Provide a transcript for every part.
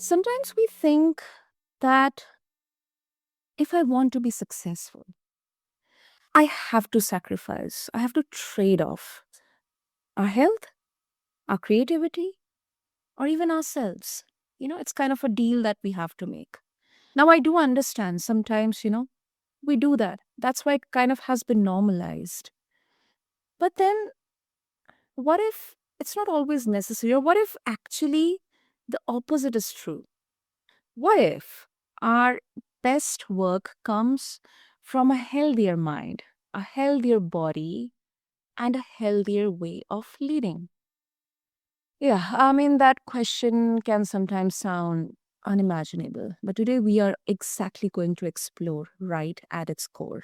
Sometimes we think that if I want to be successful, I have to sacrifice, I have to trade off our health, our creativity, or even ourselves. It's kind of a deal that we have to make. Now, I do understand sometimes, we do that. That's why it kind of has been normalized. But then, what if it's not always necessary? Or what if actually the opposite is true? What if our best work comes from a healthier mind, a healthier body, and a healthier way of leading? Yeah, I mean, that question can sometimes sound unimaginable, but today we are exactly going to explore right at its core.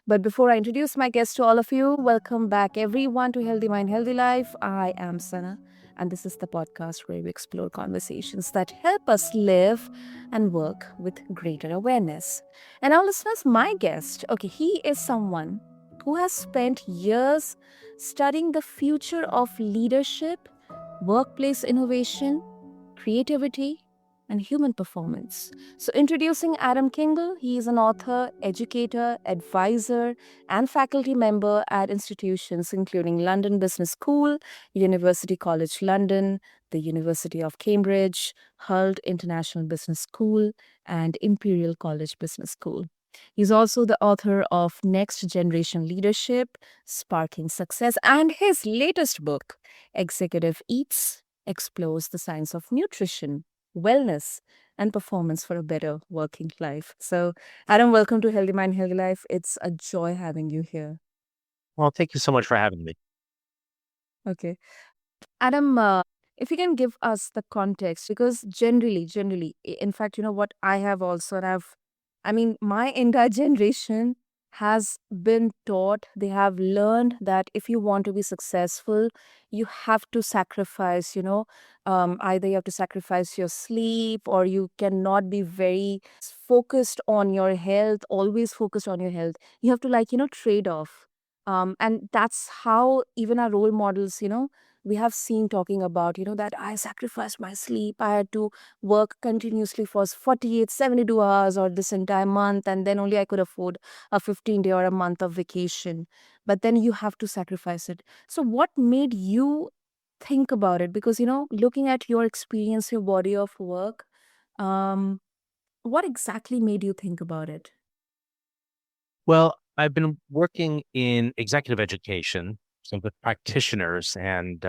But before I introduce my guest to all of you, welcome back everyone to Healthy Mind, Healthy Life. I am Sana, and this is the podcast where we explore conversations that help us live and work with greater awareness. And our listeners, my guest, okay, he is someone who has spent years studying the future of leadership, workplace innovation, creativity, and human performance. So, introducing Adam Kingl, he is an author, educator, advisor, and faculty member at institutions including London Business School, University College London, the University of Cambridge, Hull International Business School, and Imperial College Business School. He's also the author of Next Generation Leadership, Sparking Success, and his latest book, Executive Eats, explores the science of nutrition, wellness, and performance for a better working life. So, Adam, welcome to Healthy Mind, Healthy Life. It's a joy having you here. Well, thank you so much for having me. Okay. Adam, if you can give us the context, because generally, in fact, you know what I have also, and I mean, my entire generation has been taught, they have learned that if you want to be successful, you have to sacrifice, either you have to sacrifice your sleep or you cannot be very focused on your health, always focused on your health. You have to, like, trade off. And that's how even our role models, we have seen talking about, that I sacrificed my sleep. I had to work continuously for 48, 72 hours or this entire month. And then only I could afford a 15-day or a month of vacation. But then you have to sacrifice it. So what made you think about it? Because, looking at your experience, your body of work, um, what exactly made you think about it? Well, I've been working in executive education, so with practitioners and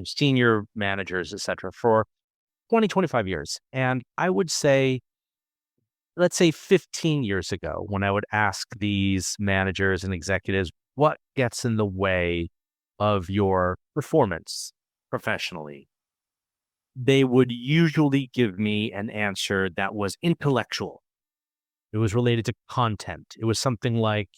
senior managers, et cetera, for 20, 25 years. And I would say, let's say 15 years ago, when I would ask these managers and executives, what gets in the way of your performance professionally? They would usually give me an answer that was intellectual. It was related to content. It was something like,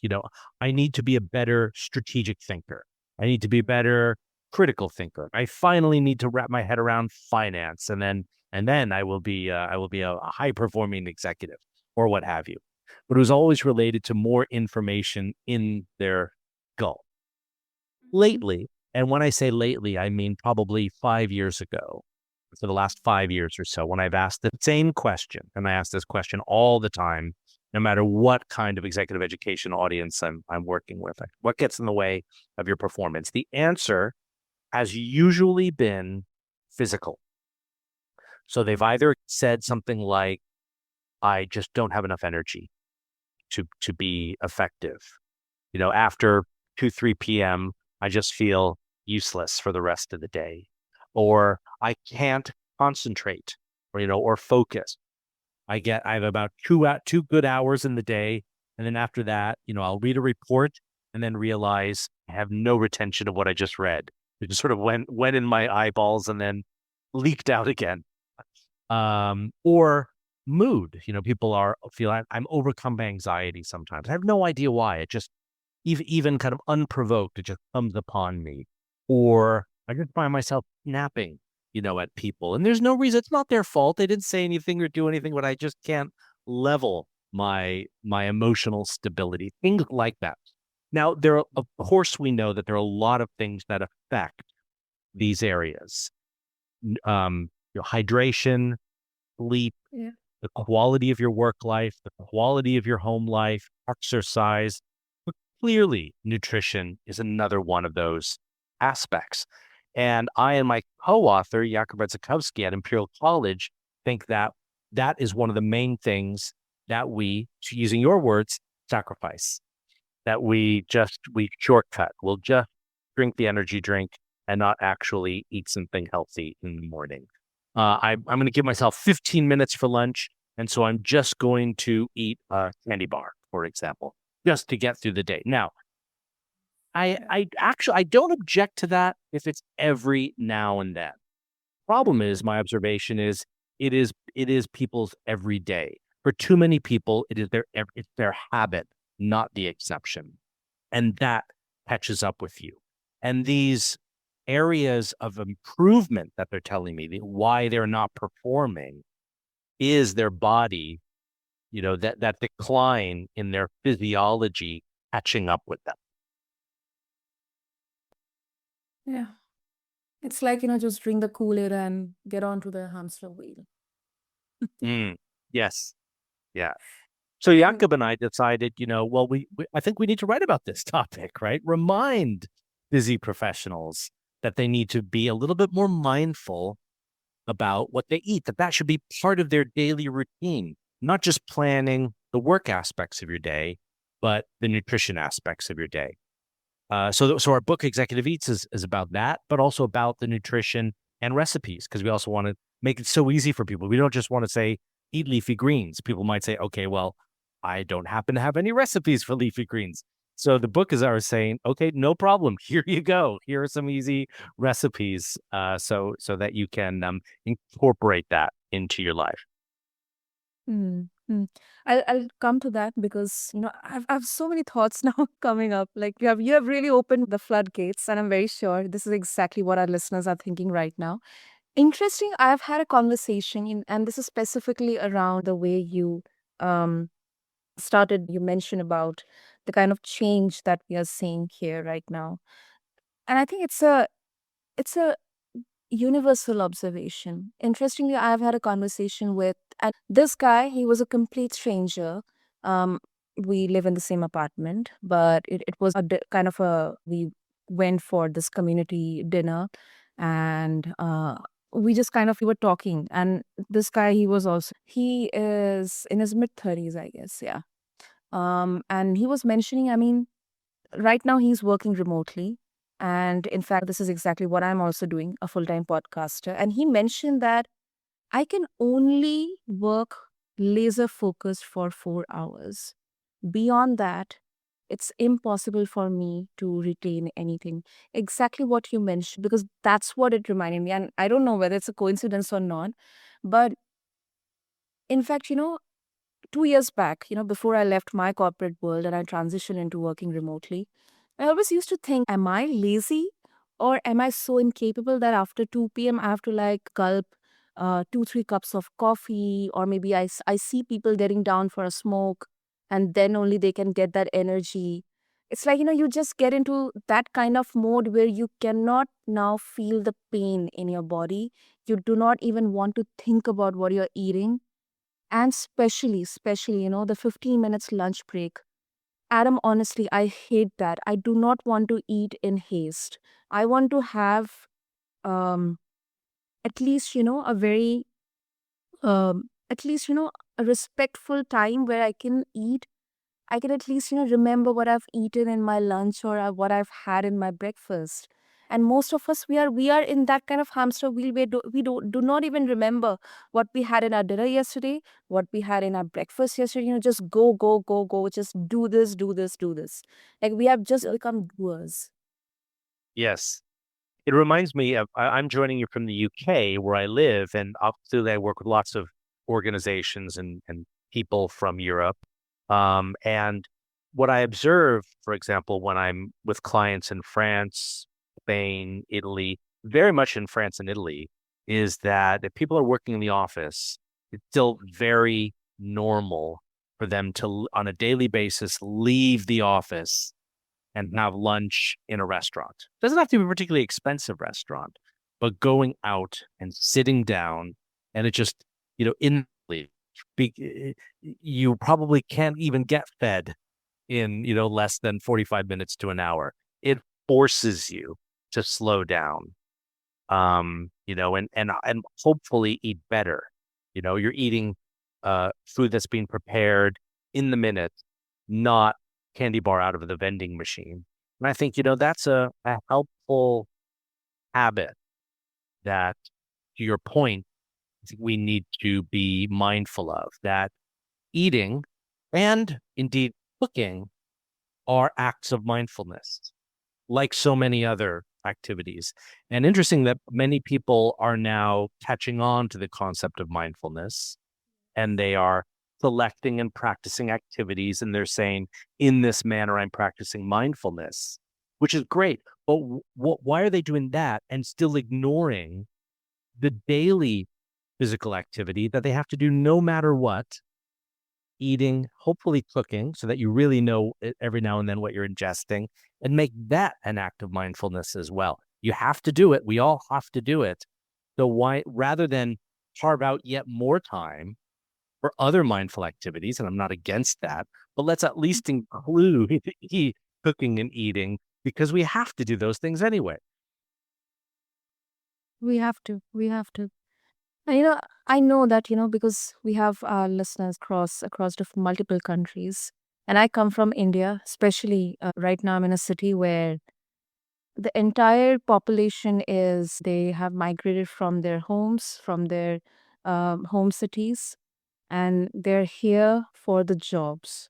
I need to be a better strategic thinker. I need to be a better critical thinker. I finally need to wrap my head around finance, and then I will be a high performing executive or what have you. But it was always related to more information in their skull. Lately, and when I say lately, I mean probably 5 years ago, for the last 5 years or so, when I've asked the same question, and I ask this question all the time, no matter what kind of executive education audience I'm working with, like, what gets in the way of your performance? The answer has usually been physical. So they've either said something like, I just don't have enough energy to be effective. After 2, 3 p.m., I just feel useless for the rest of the day. Or I can't concentrate or focus. I have about 2 good hours in the day. And then after that, I'll read a report and then realize I have no retention of what I just read. It just sort of went in my eyeballs and then leaked out again. Or mood, people I'm overcome by anxiety sometimes. I have no idea why. It just, even kind of unprovoked, it just comes upon me. Or I just find myself snapping, at people. And there's no reason. It's not their fault. They didn't say anything or do anything, but I just can't level my emotional stability, things like that. Now, of course, we know that there are a lot of things that affect these areas. Hydration, sleep, Yeah. the quality of your work life, the quality of your home life, exercise. But clearly, nutrition is another one of those aspects. And I and my co-author, Jakub Redzikowski at Imperial College, think that that is one of the main things that we, using your words, sacrifice, that we shortcut. We'll just drink the energy drink and not actually eat something healthy in the morning. I'm going to give myself 15 minutes for lunch, and so I'm just going to eat a candy bar, for example, just to get through the day. Now, I don't object to that if it's every now and then. Problem is, my observation is it is people's every day. For too many people, it's their habit, not the exception. And that catches up with you. And these areas of improvement that they're telling me, why they're not performing, is their body, that decline in their physiology catching up with them. Yeah. It's like, just drink the Kool-Aid and get onto the hamster wheel. Mm, yes. Yeah. So Mm. Jakob and I decided, well, I think we need to write about this topic, right? Remind busy professionals that they need to be a little bit more mindful about what they eat, that should be part of their daily routine, not just planning the work aspects of your day, but the nutrition aspects of your day. So our book Executive Eats is about that, but also about the nutrition and recipes, because we also want to make it so easy for people. We don't just want to say eat leafy greens. People might say, okay, well, I don't happen to have any recipes for leafy greens. So the book is ours saying, okay, no problem. Here you go. Here are some easy recipes, so that you can incorporate that into your life. Mm, mm. I'll come to that because I've so many thoughts now coming up. Like you have really opened the floodgates, and I'm very sure this is exactly what our listeners are thinking right now. Interesting. I've had a conversation, and this is specifically around the way you um started. You mentioned about the kind of change that we are seeing here right now, and I think it's a universal observation. Interestingly, I've had a conversation with, and this guy, he was a complete stranger. Um, we live in the same apartment, but it was kind of we went for this community dinner, and we just kind of, we were talking. And this guy, he is in his mid 30s, I guess. Yeah. And he was mentioning, I mean, right now he's working remotely. And in fact, this is exactly what I'm also doing, a full time podcaster. And he mentioned that I can only work laser focused for 4 hours. Beyond that, it's impossible for me to retain anything. Exactly what you mentioned, because that's what it reminded me. And I don't know whether it's a coincidence or not, but in fact, 2 years back, before I left my corporate world and I transitioned into working remotely, I always used to think, am I lazy or am I so incapable that after 2 p.m. I have to like gulp 2, 3 cups of coffee, or maybe I see people getting down for a smoke and then only they can get that energy. It's like, you just get into that kind of mode where you cannot now feel the pain in your body. You do not even want to think about what you're eating, and especially, the 15 minutes lunch break. Adam, honestly, I hate that. I do not want to eat in haste. I want to have um, at least, a very, at least, a respectful time where I can eat. I can at least, remember what I've eaten in my lunch, or what I've had in my breakfast. And most of us, we are in that kind of hamster wheel where do not even remember what we had in our dinner yesterday, what we had in our breakfast yesterday. Just go, go, go, go. Just do this, do this, do this. Like we have just become doers. Yes. It reminds me of I'm joining you from the UK where I live, and obviously I work with lots of organizations and people from Europe. And what I observe, for example, when I'm with clients in France, Spain, Italy, very much in France and Italy, is that if people are working in the office, it's still very normal for them to, on a daily basis, leave the office and have lunch in a restaurant. Doesn't have to be a particularly expensive restaurant, but going out and sitting down, and it just in you probably can't even get fed in, less than 45 minutes to an hour. It forces you to slow down, and hopefully eat better. You're eating food that's being prepared in the minute, not candy bar out of the vending machine. And I think, that's a helpful habit that, to your point, I think we need to be mindful of that eating and indeed cooking are acts of mindfulness, like so many other activities. And interesting that many people are now catching on to the concept of mindfulness, and they are selecting and practicing activities. And they're saying, in this manner, I'm practicing mindfulness, which is great. But why are they doing that and still ignoring the daily physical activity that they have to do no matter what? Eating, hopefully cooking, so that you really know every now and then what you're ingesting, and make that an act of mindfulness as well. You have to do it. We all have to do it. So why, rather than carve out yet more time for other mindful activities, and I'm not against that, but let's at least include cooking and eating, because we have to do those things anyway. We have to. We have to. And, I know that, because we have listeners across multiple countries. And I come from India, especially right now I'm in a city where the entire population they have migrated from their homes, from their home cities, and they're here for the jobs.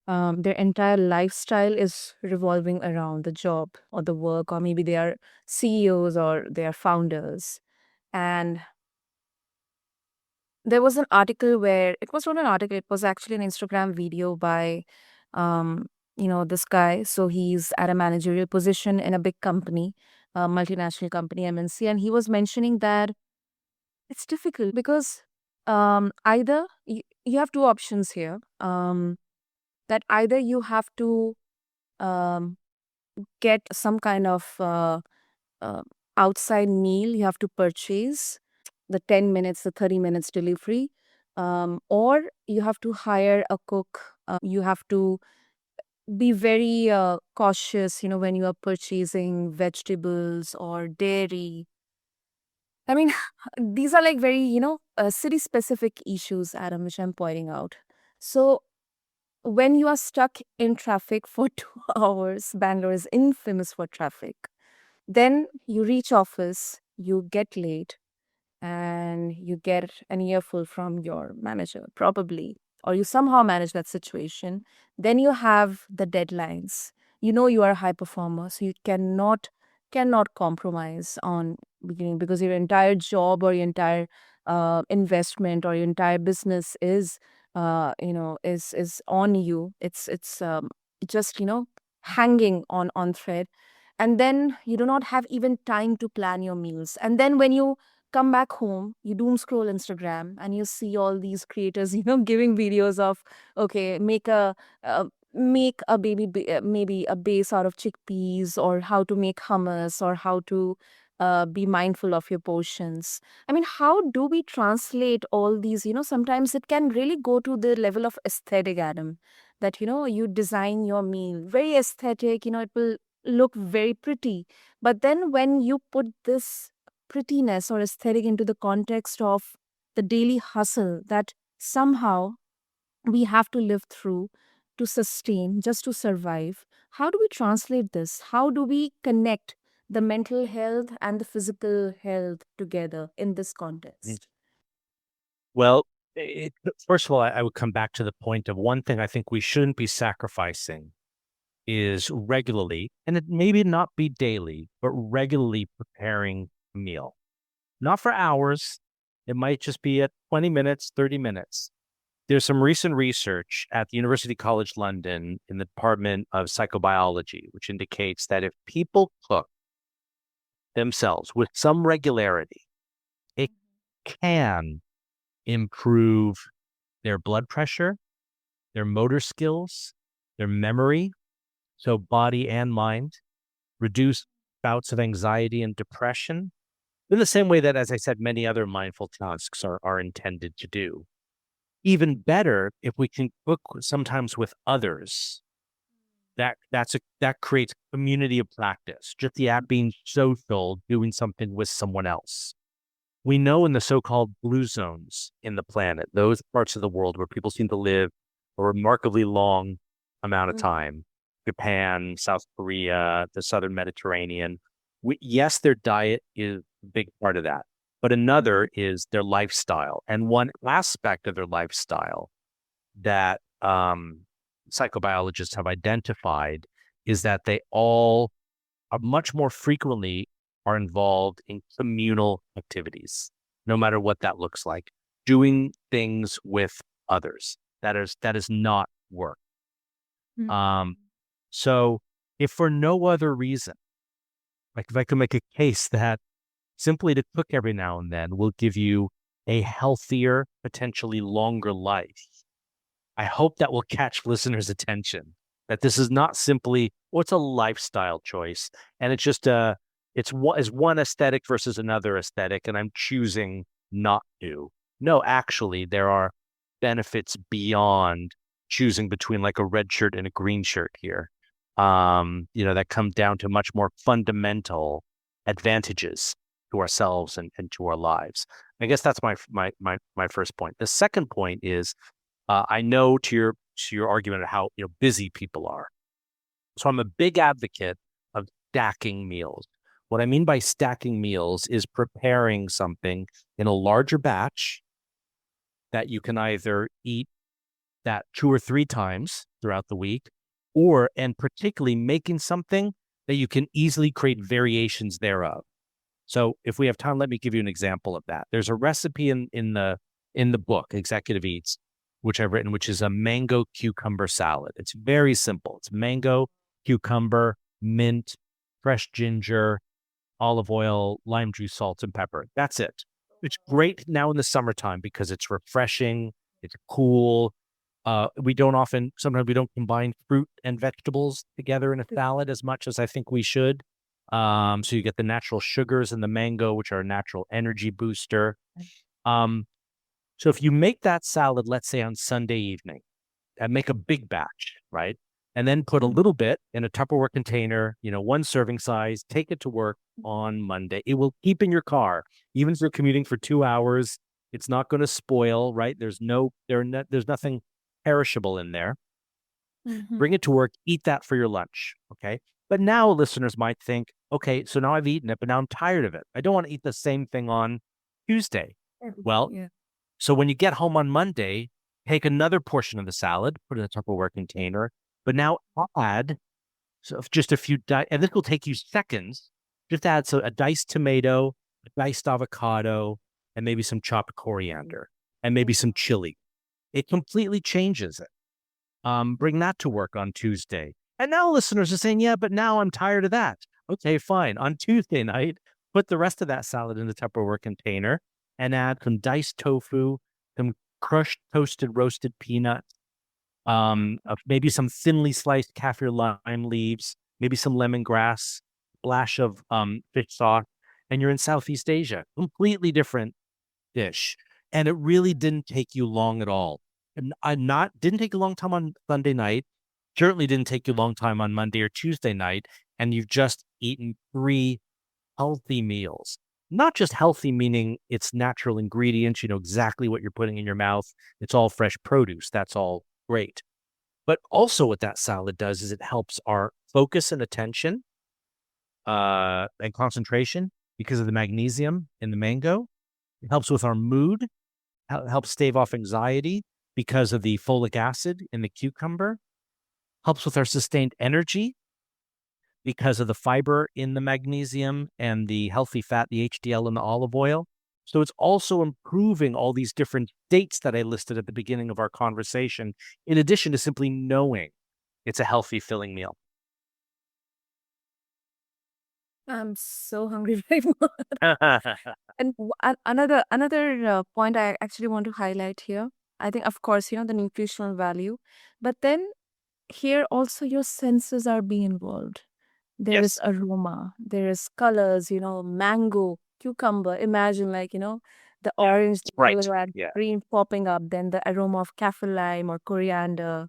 Their entire lifestyle is revolving around the job or the work, or maybe they are CEOs or they are founders. And there was an article where it was not an article, it was actually an Instagram video by, um, this guy. So he's at a managerial position in a big company, a multinational company, MNC, and he was mentioning that it's difficult because either you have two options here. That either you have to um, get some kind of uh, outside meal you have to purchase, the 10 minutes, the 30 minutes delivery, or you have to hire a cook. You have to be very cautious, when you are purchasing vegetables or dairy. I mean, these are like very, city specific issues, Adam, which I'm pointing out. So when you are stuck in traffic for 2 hours, Bangalore is infamous for traffic. Then you reach office, you get late, and you get an earful from your manager, probably, or you somehow manage that situation. Then you have the deadlines. You are a high performer, so you cannot compromise on beginning, because your entire job or your entire investment or your entire business is on you. It's just hanging on thread, and then you do not have even time to plan your meals. And then when you come back home, you doom scroll Instagram and you see all these creators, giving videos of, okay, make a maybe a base out of chickpeas, or how to make hummus, or how to be mindful of your portions. I mean, how do we translate all these? Sometimes it can really go to the level of aesthetic, Adam, that, you design your meal very aesthetic, it will look very pretty. But then when you put this prettiness or aesthetic into the context of the daily hustle that somehow we have to live through to sustain, just to survive, how do we translate this? How do we connect the mental health and the physical health together in this Mm. context? Well, first of all, I would come back to the point of one thing I think we shouldn't be sacrificing is regularly, and it maybe not be daily, but regularly preparing a meal. Not for hours. It might just be at 20 minutes, 30 minutes. There's some recent research at the University College London in the Department of Psychobiology, which indicates that if people cook themselves with some regularity, it can improve their blood pressure, their motor skills, their memory, so body and mind, reduce bouts of anxiety and depression, in the same way that, as I said, many other mindful tasks are intended to do. Even better, if we can cook sometimes with others, that creates community of practice. Just the act being social, doing something with someone else. We know in the so-called blue zones in the planet, those parts of the world where people seem to live a remarkably long amount of Mm. time, Japan, South Korea, the Southern Mediterranean. Yes, their diet is a big part of that, but another is their lifestyle. And one aspect of their lifestyle that psychobiologists have identified is that they all are much more frequently are involved in communal activities, no matter what that looks like, doing things with others. That is not work. Mm. Um, so if for no other reason, like if I could make a case that simply to cook every now and then will give you a healthier, potentially longer life, I hope that will catch listeners' attention that this is not simply, well, it's a lifestyle choice. And it's just is one aesthetic versus another aesthetic, and I'm choosing not to. No, actually, there are benefits beyond choosing between like a red shirt and a green shirt here. That come down to much more fundamental advantages to ourselves and to our lives. I guess that's my first point. The second point is I know to your argument of how busy people are. So I'm a big advocate of stacking meals. What I mean by stacking meals is preparing something in a larger batch that you can either eat that 2 or 3 times throughout the week, and particularly making something that you can easily create variations thereof. So if we have time, let me give you an example of that. There's a recipe in the book, Executive Eats, which I've written, which is a mango cucumber salad. It's very simple. It's mango, cucumber, mint, fresh ginger, olive oil, lime juice, salt, and pepper. That's it. It's great now in the summertime because it's refreshing, it's cool. Sometimes we don't combine fruit and vegetables together in a salad as much as I think we should. So you get the natural sugars in the mango, which are a natural energy booster. Um, so if you make that salad, let's say on Sunday evening, and make a big batch, right? And then put a Mm. little bit in a Tupperware container, one serving size, take it to work on Monday. It will keep in your car, even if you're commuting for 2 hours. It's not going to spoil, right? There's nothing perishable in there. Mhm. Bring it to work, eat that for your lunch. Okay. But now listeners might think, okay, so now I've eaten it, but now I'm tired of it. I don't want to eat the same thing on Tuesday. Well, Yeah. so when you get home on Monday, take another portion of the salad, put it in a Tupperware container, but now add just a few, and this will take you seconds. Just add a diced tomato, a diced avocado, and maybe some chopped coriander, and maybe some chili. It completely changes it. Bring that to work on Tuesday. And now listeners are saying, yeah, but now I'm tired of that. Okay, fine. On Tuesday night, put the rest of that salad in the Tupperware container and add some diced tofu, some crushed, toasted, roasted peanuts, maybe some thinly sliced kaffir lime leaves, maybe some lemongrass, splash of fish sauce, and you're in Southeast Asia. Completely different dish. And it really didn't take you long at all. And I not didn't take a long time on Sunday night. Certainly didn't take you a long time on Monday or Tuesday night. And you've just eaten 3 healthy meals. Not just healthy, meaning it's natural ingredients, you know exactly what you're putting in your mouth. It's all fresh produce. That's all great. But also what that salad does is it helps our focus and attention and concentration because of the magnesium in the mango. It helps with our mood, helps stave off anxiety because of the folic acid in the cucumber, helps with our sustained energy because of the fiber in the magnesium and the healthy fat, the HDL in the olive oil. So it's also improving all these different states that I listed at the beginning of our conversation, in addition to simply knowing it's a healthy, filling meal. I'm so hungry right now. And another point I actually want to highlight here. I think, of course, the nutritional value, but then here also your senses are being involved. There is Yes. aroma, there is colors, mango. cucumber, imagine, like, the orange, the Right. yellow and Yeah. green popping up, then the aroma of kaffir lime or coriander.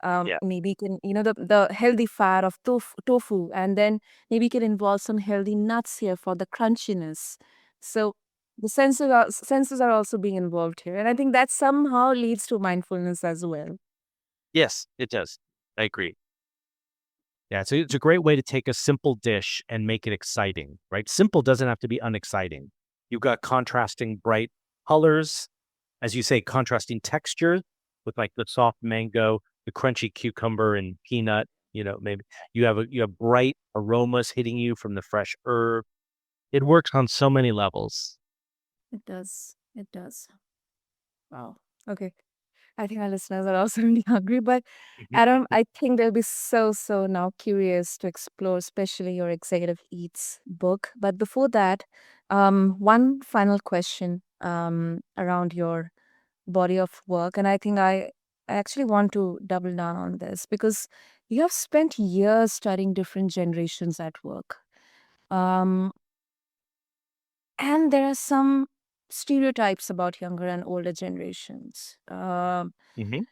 Yeah. Maybe can, the healthy fat of tofu, and then maybe can involve some healthy nuts here for the crunchiness. So the senses are also being involved here, and I think that somehow leads to mindfulness as well. Yes, it does. I agree. Yeah, it's a great way to take a simple dish and make it exciting, right? Simple doesn't have to be unexciting. You've got contrasting bright colors, as you say, contrasting textures with like the soft mango, the crunchy cucumber and peanut. Maybe you have bright aromas hitting you from the fresh herb. It works on so many levels. It does. It does. Wow. Okay. I think our listeners are also really hungry, but Mhm. Adam, I think they'll be so now curious to explore, especially your Executive Eats book. But before that, one final question around your body of work, and I actually want to double down on this because you have spent years studying different generations at work, um, and there are some stereotypes about younger and older generations. Mhm.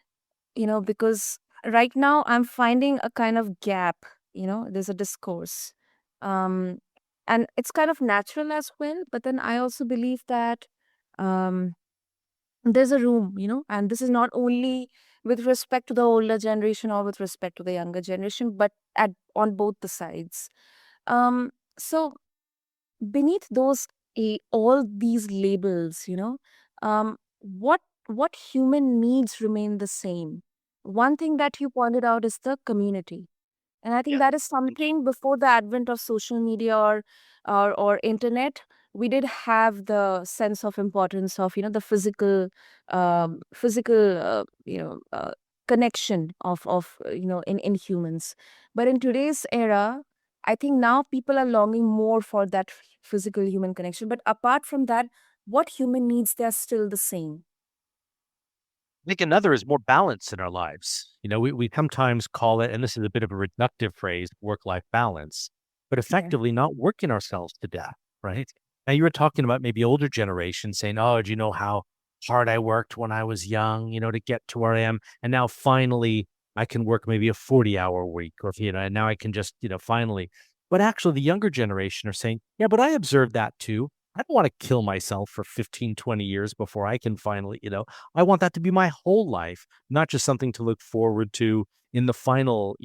Because right now I'm finding a kind of gap, there's a discourse. Um, and it's kind of natural as well, but then I also believe that um, there's a room, and this is not only with respect to the older generation or with respect to the younger generation, but on both the sides. So beneath all these labels, what human needs remain the same. One thing that you pointed out is the community, and I think Yeah. that is something before the advent of social media or internet. We did have the sense of importance of the physical connection of in humans. But in today's era, I think now people are longing more for that physical human connection. But apart from that, what human needs, they're still the same. I think another is more balance in our lives. We sometimes call it, and this is a bit of a reductive phrase, work-life balance, but Yeah. effectively not working ourselves to death, right? Now you were talking about maybe older generations saying, "Oh, do you know how hard I worked when I was young, to get to where I am, and now finally I can work maybe a 40-hour week, or and now I can just, finally." But actually, the younger generation are saying, "Yeah, but I observed that too. I don't want to kill myself for 15, 20 years before I can finally, I want that to be my whole life, not just something to look forward to in the final,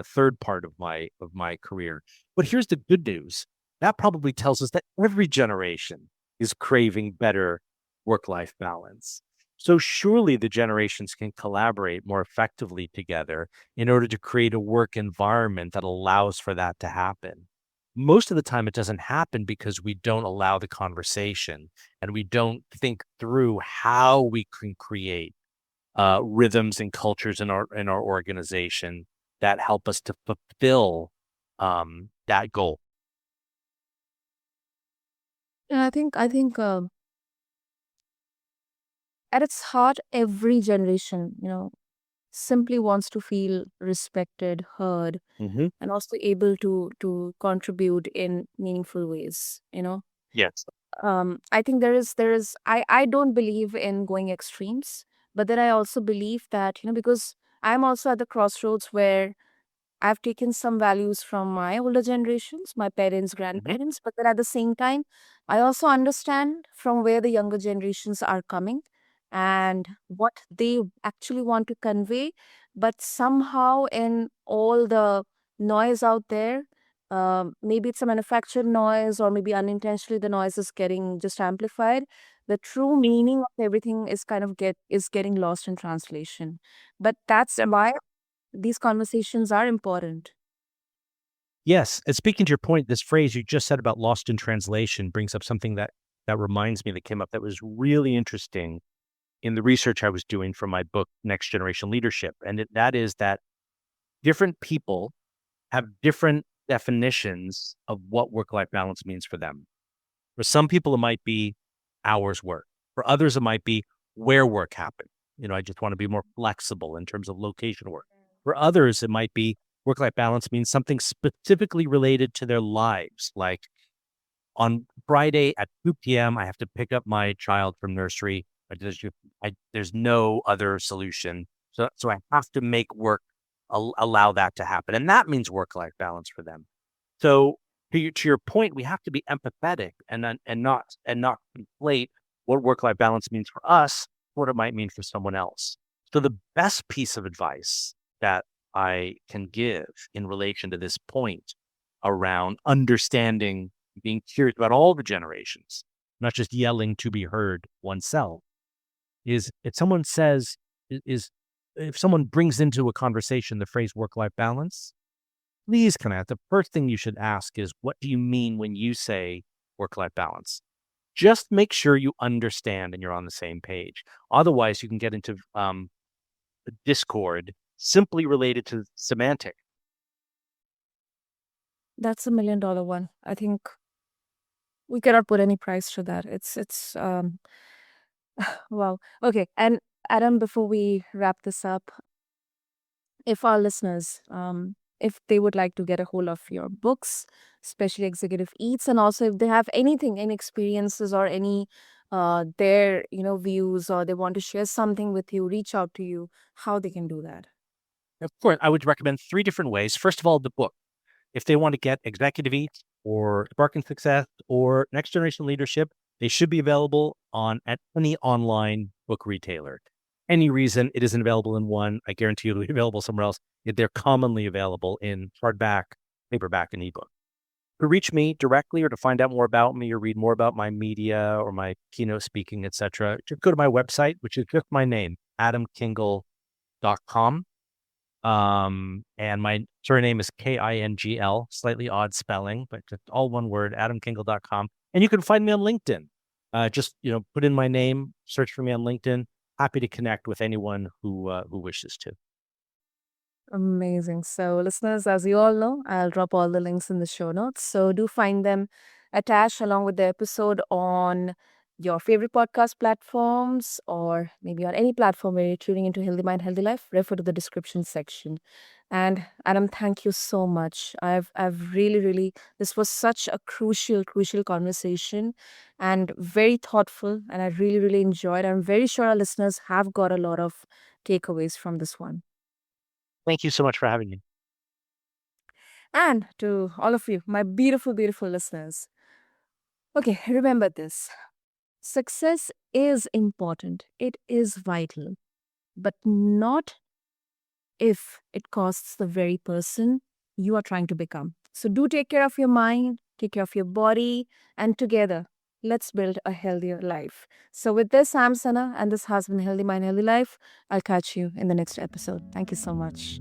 third part of my career." But here's the good news. That probably tells us that every generation is craving better work-life balance. So surely the generations can collaborate more effectively together in order to create a work environment that allows for that to happen. Most of the time, it doesn't happen because we don't allow the conversation and we don't think through how we can create rhythms and cultures in our organization that help us to fulfill that goal. And I think at its heart, every generation, simply wants to feel respected, heard, Hmm. and also able to contribute in meaningful ways. Yes. I think I don't believe in going extremes, but then I also believe that because I'm also at the crossroads where I've taken some values from my older generations, my parents, Hmm. grandparents, but then at the same time, I also understand from where the younger generations are coming and what they actually want to convey. But somehow, in all the noise out there, maybe it's a manufactured noise, or maybe unintentionally the noise is getting just amplified. The true meaning of everything is kind of getting lost in translation. But that's why these conversations are important. Yes, and speaking to your point, this phrase you just said about lost in translation brings up something that reminds me that came up that was really interesting in the research I was doing for my book, Next Generation Leadership. And that is that different people have different definitions of what work life balance means for them. For some people, it might be hours work. For others, it might be where work happened. I just want to be more flexible in terms of location work. For others, it might be work life balance means something specifically related to their lives, like on Friday at 2 p.m., I have to pick up my child from nursery. There's no other solution. So I have to make work allow that to happen. And that means work-life balance for them. So to your point, we have to be empathetic and not conflate what work-life balance means for us, what it might mean for someone else. So the best piece of advice that I can give in relation to this point around understanding, being curious about all the generations, not just yelling to be heard oneself, is if someone says, is if someone brings into a conversation the phrase work-life balance, please come at the first thing you should ask is, what do you mean when you say work-life balance? Just make sure you understand and you're on the same page. Otherwise, you can get into discord simply related to semantic. That's $1 million one. I think we cannot put any price to that. It's wow. Okay. And Adam, before we wrap this up, if our listeners, if they would like to get a hold of your books, especially Executive Eats, and also if they have anything, any experiences or any their views, or they want to share something with you, reach out to you, how they can do that. Of course, I would recommend three different ways. First of all, the book. If they want to get Executive Eats or Sparking Success or Next Generation Leadership, they should be available at any online book retailer. Any reason it isn't available in one, I guarantee it'll be available somewhere else. They're commonly available in hardback, paperback, and ebook. To reach me directly or to find out more about me or read more about my media or my keynote speaking, etc., just go to my website, which is just my name, adamkingl.com. And my surname is Kingl, slightly odd spelling, but just all one word, adamkingl.com. And you can find me on LinkedIn. Just, put in my name, search for me on LinkedIn. Happy to connect with anyone who wishes to. Amazing. So, listeners, as you all know, I'll drop all the links in the show notes. So, do find them attached along with the episode on your favorite podcast platforms, or maybe on any platform where you're tuning into Healthy Mind, Healthy Life. Refer to the description section. And Adam, thank you so much. I've really, really, this was such a crucial conversation and very thoughtful. And I really, really enjoyed. I'm very sure our listeners have got a lot of takeaways from this one. Thank you so much for having me. And to all of you, my beautiful, beautiful listeners. Okay, remember this: success is important, it is vital, but not if it costs the very person you are trying to become. So, do take care of your mind, take care of your body, and together, let's build a healthier life. So, with this, I'm Sana, and this has been Healthy Mind, Healthy Life. I'll catch you in the next episode. Thank you so much.